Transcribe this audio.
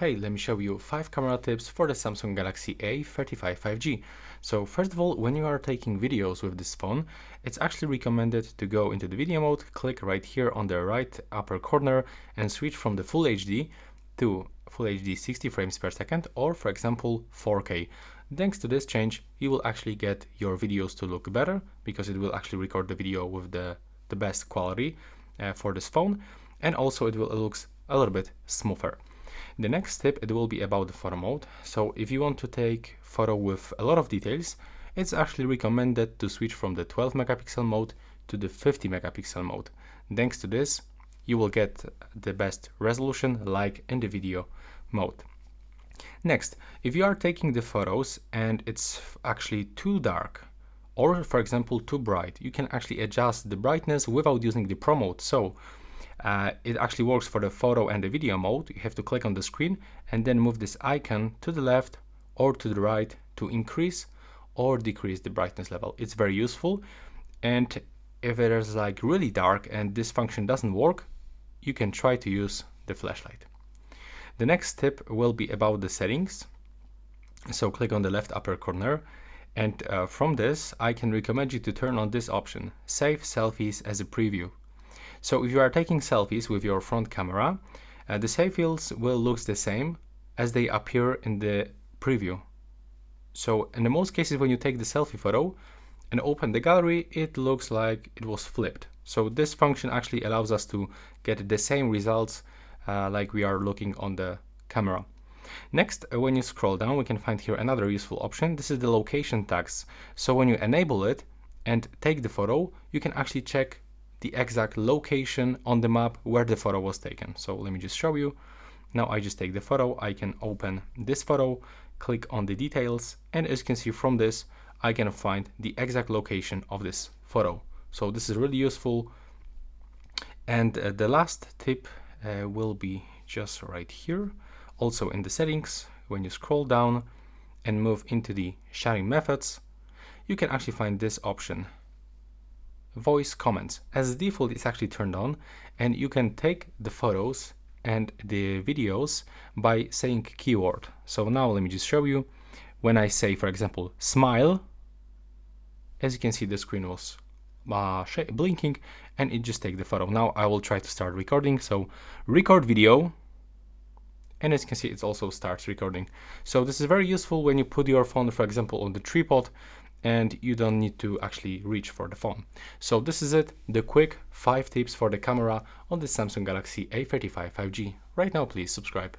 Hey, let me show you 5 camera tips for the Samsung Galaxy A35 5G. So first of all, when you are taking videos with this phone, it's actually recommended to go into the video mode, click right here on the right upper corner and switch from the Full HD to Full HD 60 frames per second or for example 4K. Thanks to this change, you will actually get your videos to look better because it will actually record the video with the best quality for this phone, and also it looks a little bit smoother. The next tip, it will be about the photo mode. So if you want to take photo with a lot of details, it's actually recommended to switch from the 12 megapixel mode to the 50 megapixel mode. Thanks to this, you will get the best resolution like in the video mode. Next, if you are taking the photos and it's actually too dark or for example too bright, you can actually adjust the brightness without using the Pro mode. So it actually works for the photo and the video mode. You have to click on the screen and then move this icon to the left or to the right to increase or decrease the brightness level. It's very useful, and if it is like really dark and this function doesn't work, you can try to use the flashlight. The next tip will be about the settings. So click on the left upper corner, and from this I can recommend you to turn on this option, Save Selfies as a Preview. So if you are taking selfies with your front camera, the save fields will look the same as they appear in the preview. So in the most cases when you take the selfie photo and open the gallery, it looks like it was flipped. So this function actually allows us to get the same results like we are looking on the camera. Next, when you scroll down, we can find here another useful option. This is the location tags. So when you enable it and take the photo, you can actually check the exact location on the map where the photo was taken. So let me just show you. Now I just take the photo, I can open this photo, click on the details, and as you can see from this, I can find the exact location of this photo. So this is really useful. And the last tip will be just right here. Also in the settings, when you scroll down and move into the sharing methods, you can actually find this option, voice comments. As default, it's actually turned on, and you can take the photos and the videos by saying keyword. So now let me just show you. When I say, for example, smile, as you can see, the screen was blinking and it just takes the photo. Now I will try to start recording. So record video, and as you can see, it also starts recording. So this is very useful when you put your phone, for example, on the tripod and you don't need to actually reach for the phone. So this is it, the quick 5 tips for the camera on the Samsung Galaxy A35 5G. Right now, please subscribe.